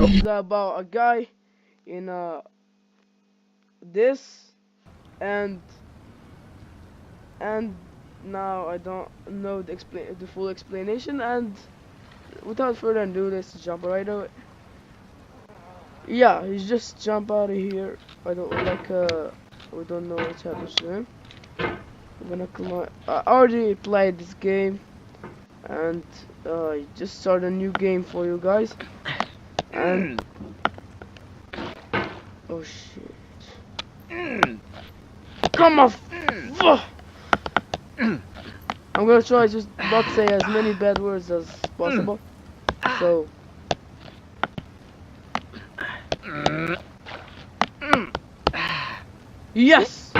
is about a guy in this, and and now I don't know the full explanation. And without further ado, let's jump right away. Yeah, he's just jump out of here. I don't like we don't know what happens to him. I'm gonna climb. I already played this game, and I just started a new game for you guys. And oh shit! Come on! I'm gonna try just not say as many bad words as possible. So. Yes!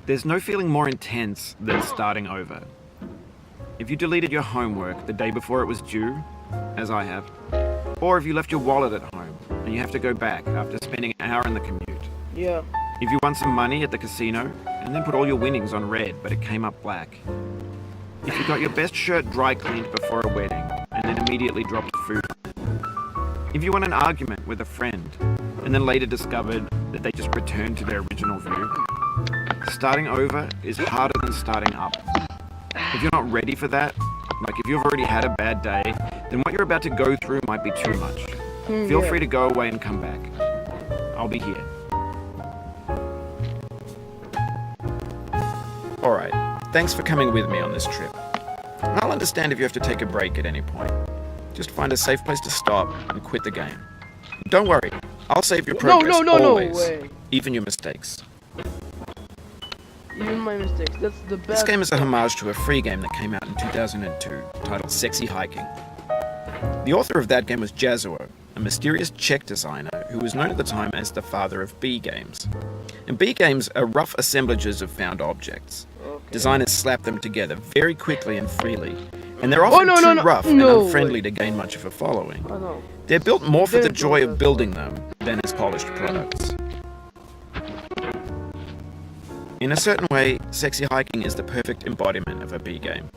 There's no feeling more intense than starting over. If you deleted your homework the day before it was due, as I have, or if you left your wallet at home and you have to go back after spending an hour in the commute. Yeah. If you won some money at the casino and then put all your winnings on red but it came up black. If you got your best shirt dry cleaned before a wedding and then immediately dropped food. If you won an argument with a friend and then later discovered that they just returned to their original view. Starting over is harder than starting up. If you're not ready for that, like if you've already had a bad day, then what you're about to go through might be too much. Feel free to go away and come back. I'll be here. Alright, thanks for coming with me on this trip. I'll understand if you have to take a break at any point. Just find a safe place to stop and quit the game. Don't worry, I'll save your progress always, no way. even your mistakes. Even my mistakes, that's the best. This game is a homage to a free game that came out in 2002, titled Sexy Hiking. The author of that game was Jazuo, a mysterious Czech designer who was known at the time as the father of B games. And B games are rough assemblages of found objects. Okay. Designers slap them together very quickly and freely, and they're often too rough and unfriendly to gain much of a following. Oh, no. They're built more for the joy of building them than as polished products. In a certain way, Sexy Hiking is the perfect embodiment of a B game.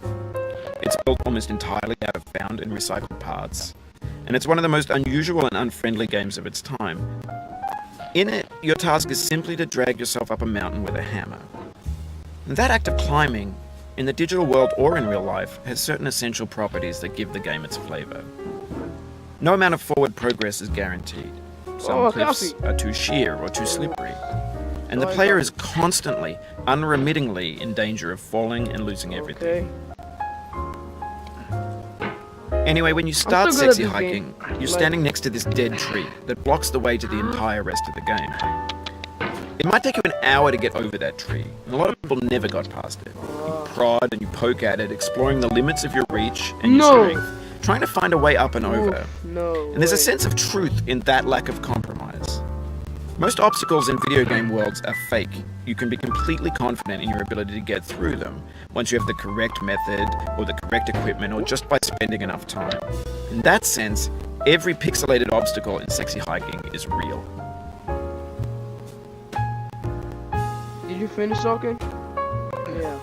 It's built almost entirely out of found and recycled parts, and it's one of the most unusual and unfriendly games of its time. In it, your task is simply to drag yourself up a mountain with a hammer. And that act of climbing, in the digital world or in real life, has certain essential properties that give the game its flavor. No amount of forward progress is guaranteed. Some cliffs are too sheer or too slippery. And the player is constantly, unremittingly in danger of falling and losing everything. Anyway, when you start Sexy Hiking, you're standing next to this dead tree that blocks the way to the entire rest of the game. It might take you an hour to get over that tree, and a lot of people never got past it. You prod and you poke at it, exploring the limits of your reach and your strength, trying to find a way up and over. And there's a sense of truth in that lack of compromise. Most obstacles in video game worlds are fake. You can be completely confident in your ability to get through them once you have the correct method or the correct equipment or just by spending enough time. In that sense, every pixelated obstacle in Sexy Hiking is real. Did you finish talking? Yeah.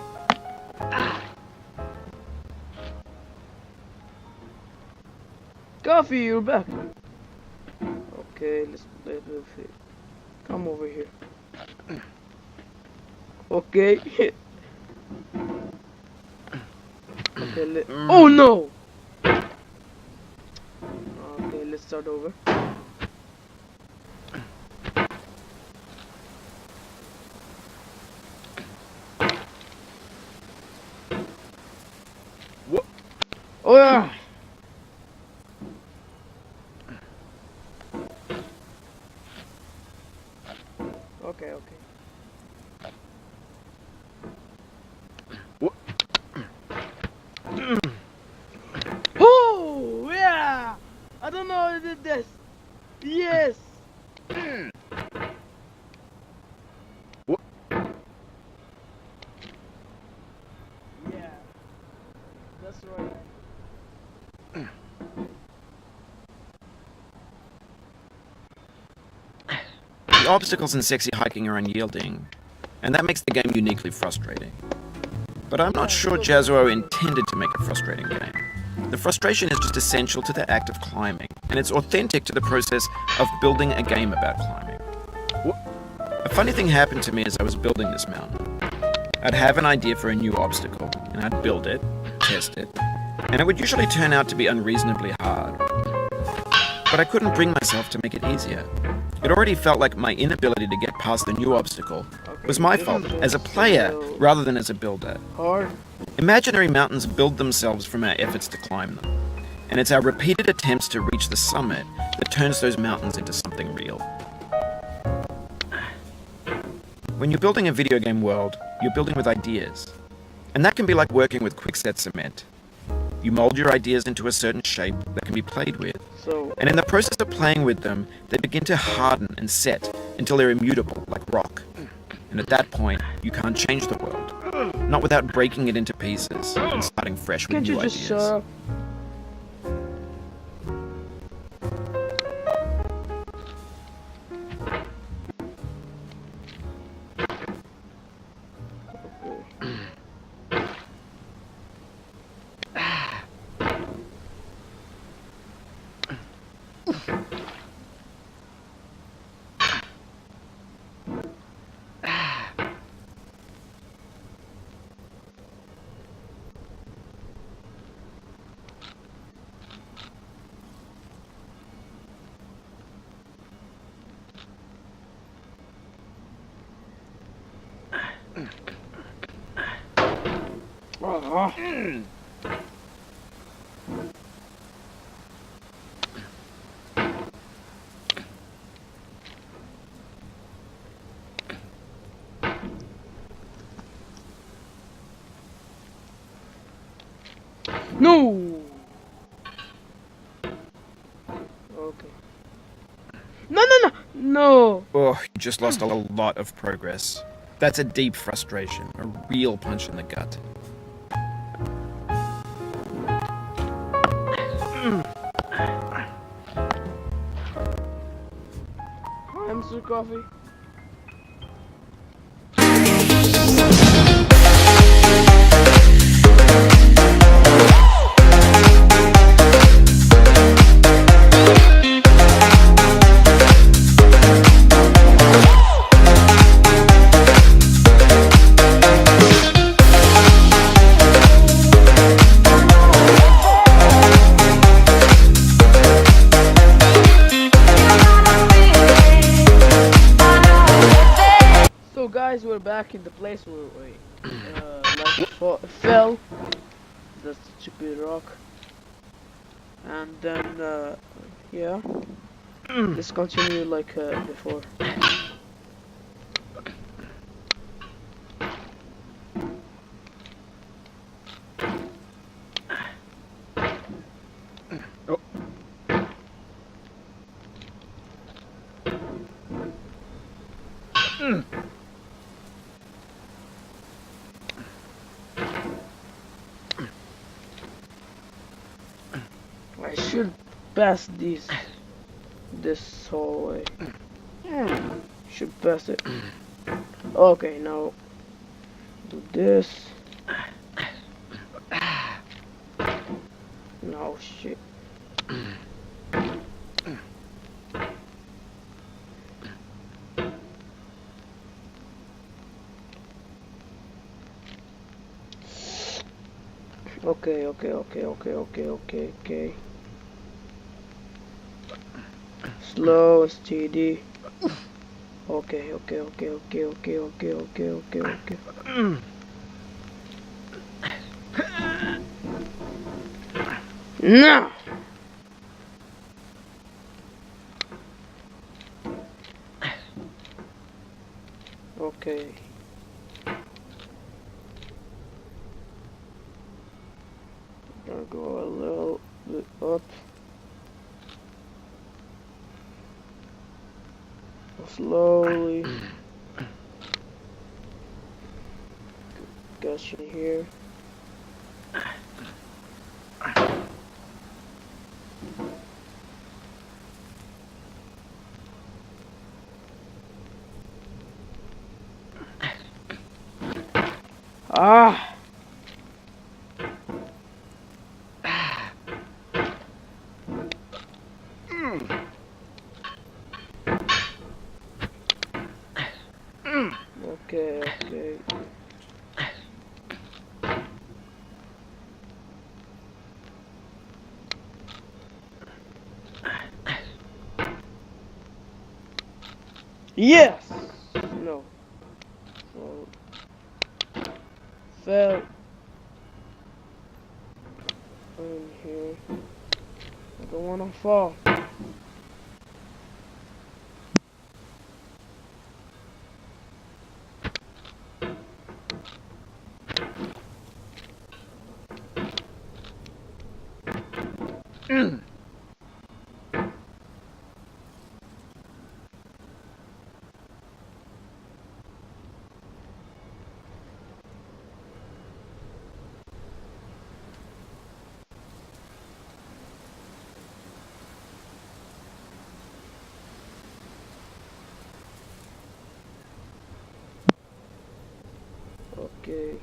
Coffee, you're back. Okay, let's play the fit. Come over here. Okay. Okay, oh no! Okay, let's start over. What? Oh yeah! Okay, okay. What? Oh yeah! I don't know how I did this. Yes. What? Yeah. That's right. The obstacles in Sexy Hiking are unyielding, and that makes the game uniquely frustrating. but I'm not sure Jazzuo intended to make a frustrating game. The frustration is just essential to the act of climbing, and it's authentic to the process of building a game about climbing. A funny thing happened to me as I was building this mountain. I'd have an idea for a new obstacle, and I'd build it, test it, and it would usually turn out to be unreasonably hard. But I couldn't bring myself to make it easier. It already felt like my inability to get past the new obstacle was my fault as a player rather than as a builder. Hard. Imaginary mountains build themselves from our efforts to climb them, and it's our repeated attempts to reach the summit that turns those mountains into something real. When you're building a video game world, you're building with ideas, and that can be like working with quickset cement. You mold your ideas into a certain shape that can be played with, and in the process of playing with them, they begin to harden and set until they're immutable, like rock. And at that point, you can't change the world, not without breaking it into pieces and starting fresh with new ideas. Shut up? No. Okay. No. Oh, you just lost a lot of progress. That's a deep frustration, a real punch in the gut. Hi, Mr. Coffee. Guys, we're back in the place where we fell. That stupid rock. And then yeah, let's continue like before. I should pass this hallway. Should pass it. Okay, now do this. No shit. Okay. Slow, steady. Okay. No. Okay. Gonna go a little bit up. Slowly. Gush in here. Ah! Yes! No. Fall. Fell. In here. I don't wanna fall. Okay.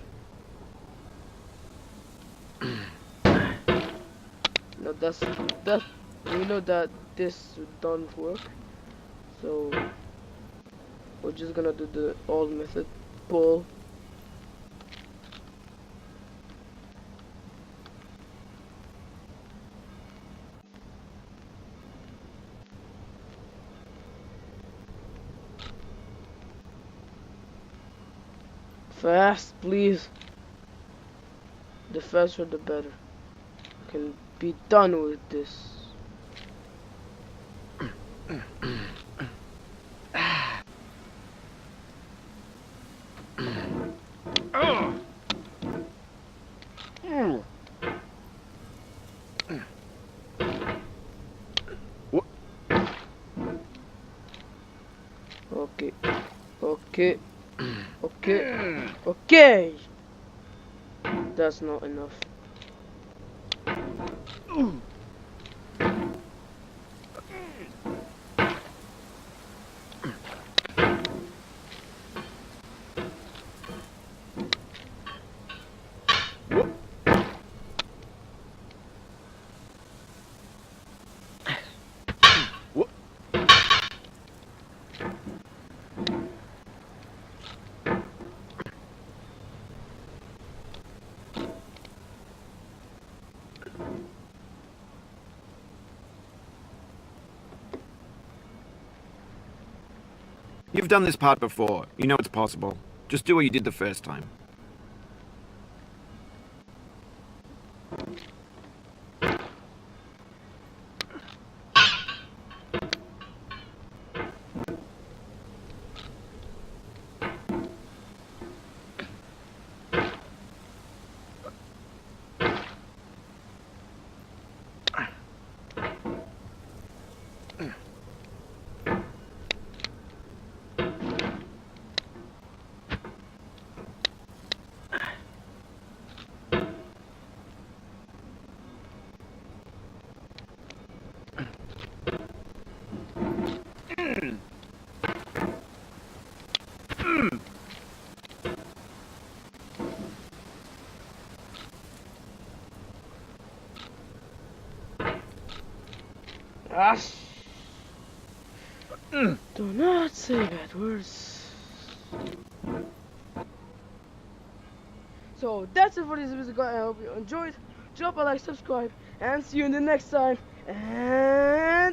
No, that we know that this don't work. So we're just gonna do the old method. Pull. Fast, please. The faster the better. Can be done with this. Okay. Okay. Okay. Okay. That's not enough. You've done this part before. You know it's possible. Just do what you did the first time. Ah, do not say bad words. So that's it for this video, guys. I hope you enjoyed. Drop a like, subscribe, and see you in the next time. And